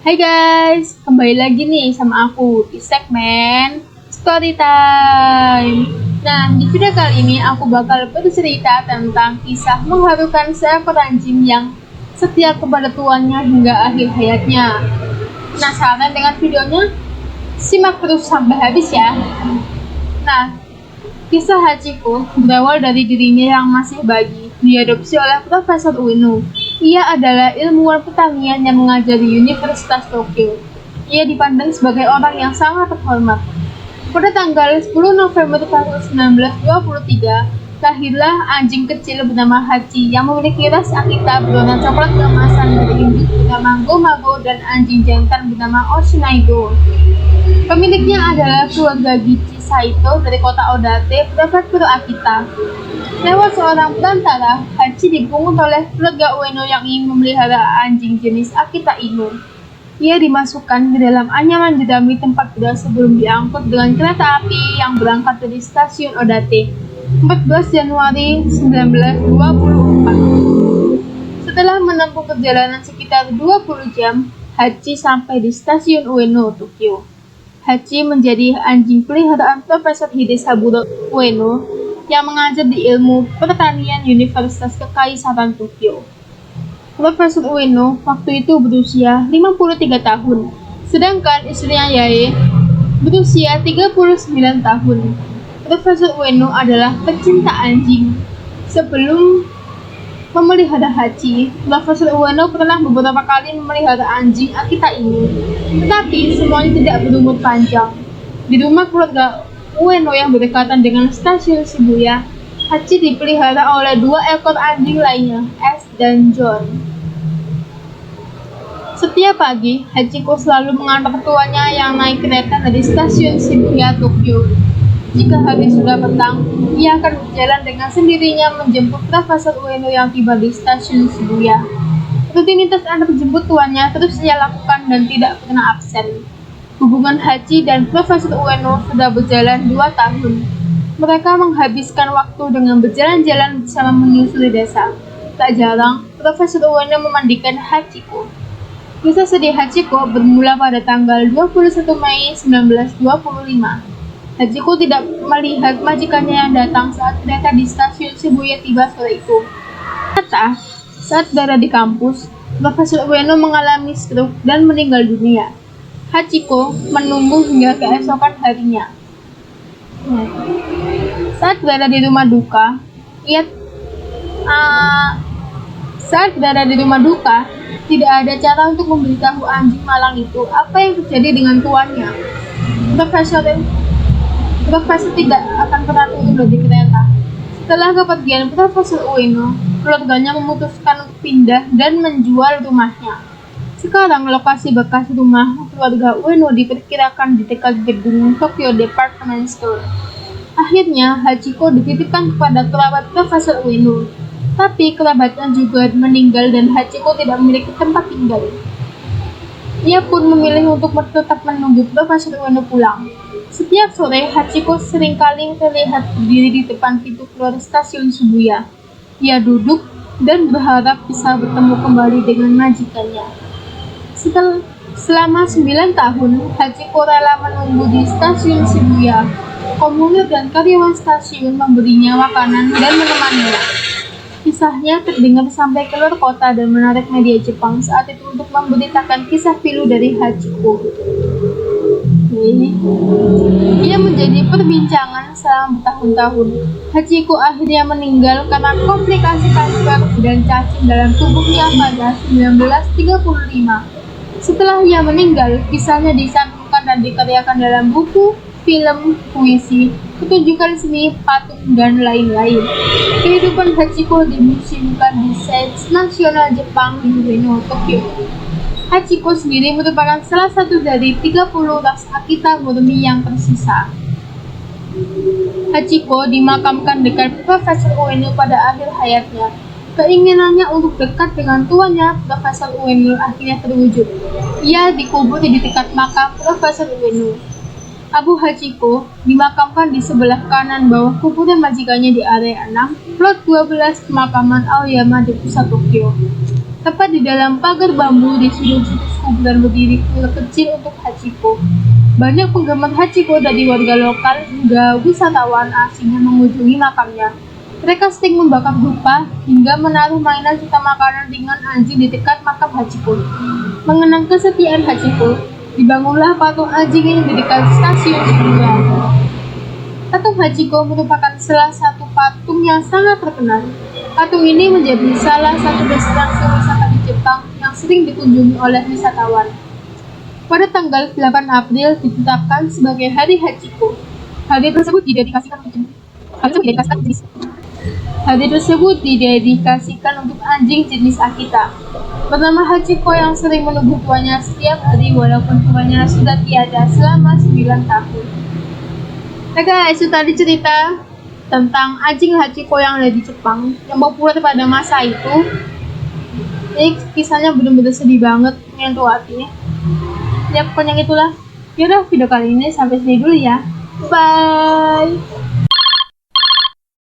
Hai guys, kembali lagi nih sama aku di segmen Story Time. Nah, di video kali ini aku bakal bercerita tentang kisah mengharukan seekor anjing yang setia kepada tuannya hingga akhir hayatnya. Penasaran dengan videonya? Simak terus sampai habis ya. Nah, kisah Hachiko berawal dari dirinya yang masih bayi, diadopsi oleh Profesor Ueno. Ia adalah ilmuwan pertanian yang mengajar di Universitas Tokyo. Ia dipandang sebagai orang yang sangat terhormat. Pada tanggal 10 November tahun 1923, lahirlah anjing kecil bernama Hachi yang memiliki ras Akita berwarna coklat keemasan dari induk bernama Gomago dan anjing jantan bernama Oshinaigo. Pemiliknya adalah keluarga Gichi Saito dari kota Odate, prefektur Akita. Lewat seorang perantara, Hachi dipungut oleh keluarga Ueno yang ingin memelihara anjing jenis Akita Inu. Ia dimasukkan ke dalam anyaman jerami tempat beras sebelum diangkut dengan kereta api yang berangkat dari stasiun Odate, 14 Januari 1924. Setelah menempuh perjalanan sekitar 20 jam, Hachi sampai di stasiun Ueno, Tokyo. Hachi menjadi anjing peliharaan Profesor Hidesaburo Ueno yang mengajar di ilmu pertanian Universitas Kekaisaran Tokyo. Profesor Ueno waktu itu berusia 53 tahun, sedangkan istrinya Yae berusia 39 tahun. Profesor Ueno adalah pecinta anjing. Sebelum memelihara Hachi, Profesor Ueno pernah beberapa kali memelihara anjing Akita ini, tetapi semuanya tidak berumur panjang. Di rumah keluarga Ueno yang berdekatan dengan stasiun Shibuya, Hachi dipelihara oleh 2 ekor anjing lainnya, S dan John. Setiap pagi, Hachiko selalu mengantar tuannya yang naik kereta dari stasiun Shibuya, Tokyo. Jika hari sudah petang, ia akan berjalan dengan sendirinya menjemput Profesor Ueno yang tiba di stasiun Shibuya. Rutinitas antar jemput tuannya terus ia lakukan dan tidak pernah absen. Hubungan Hachi dan Profesor Ueno sudah berjalan 2 tahun. Mereka menghabiskan waktu dengan berjalan-jalan bersama menyusuri desa. Tak jarang, Profesor Ueno memandikan Hachiko. Kisah sedih Hachiko bermula pada tanggal 21 Mei 1925. Hachiko tidak melihat majikannya yang datang saat kereta di stasiun Shibuya tiba sore itu. Ternyata, saat berada di kampus, Profesor Ueno mengalami stroke dan meninggal dunia. Hachiko menunggu hingga keesokan harinya. Saat berada di rumah duka, tidak ada cara untuk memberitahu anjing malang itu apa yang terjadi dengan tuannya. Profesor tidak akan pernah turun dari kereta. Setelah kepergian Profesor Ueno, keluarganya memutuskan untuk pindah dan menjual rumahnya. Sekarang lokasi bekas rumah keluarga Ueno diperkirakan di dekat gedung Tokyo Department Store. Akhirnya, Hachiko dititipkan kepada kerabat Profesor Ueno. Tapi kerabatnya juga meninggal dan Hachiko tidak memiliki tempat tinggal. Ia pun memilih untuk tetap menunggu Profesor Ueno pulang. Setiap sore, Hachiko seringkali terlihat berdiri di depan pintu keluar stasiun Shibuya. Ia duduk dan berharap bisa bertemu kembali dengan majikannya. Selama 9 tahun, Hachiko rela menunggu di stasiun Shibuya. Komunir dan karyawan stasiun memberinya makanan dan menemaninya. Kisahnya terdengar sampai keluar kota dan menarik media Jepang saat itu untuk memberitakan kisah pilu dari Hachiko. Ia menjadi perbincangan selama bertahun-tahun. Hachiko akhirnya meninggal karena komplikasi kanker dan cacing dalam tubuhnya pada 1935. Setelah ia meninggal, kisahnya dicantumkan dan dikaryakan dalam buku, film, puisi, pertunjukan seni, patung, dan lain-lain. Kehidupan Hachiko dimuseumkan di Science Nasional Jepang di Ueno, Tokyo. Hachiko sendiri merupakan salah satu dari 30 ras Akita murni yang tersisa. Hachiko dimakamkan dekat Profesor Ueno pada akhir hayatnya. Keinginannya untuk dekat dengan tuannya, Profesor Ueno, akhirnya terwujud. Ia dikubur di dekat makam Profesor Ueno. Abu Hachiko dimakamkan di sebelah kanan bawah kuburan majikannya di area 6, plot 12 pemakaman Aoyama di pusat Tokyo. Tepat di dalam pagar bambu di sudut situs kuburan berdiri kuil kecil untuk Hachiko. Banyak penggemar Hachiko dari warga lokal hingga wisatawan asing yang mengunjungi makamnya. Mereka sering membakar dupa hingga menaruh mainan serta makanan ringan anjing di dekat makam Hachiko. Mengenang kesetiaan Hachiko, dibangunlah patung anjing ini di dekat stasiun Shibuya. Patung Hachiko merupakan salah satu patung yang sangat terkenal. Patung ini menjadi salah satu destinasi wisata di Jepang yang sering dikunjungi oleh wisatawan. Pada tanggal 8 April ditetapkan sebagai Hari Hachiko. Hari tersebut didedikasikan untuk anjing jenis Akita. Bernama Hachiko yang sering menunggu tuannya setiap hari walaupun tuannya sudah tiada selama 9 tahun. Nah guys, itu tadi cerita tentang anjing Hachiko yang ada di Jepang yang populer pada masa itu. Ini kisahnya benar-benar sedih banget, menyentuh hatinya. Ya pokoknya itulah. Yaudah, video kali ini sampai sini dulu ya. Bye.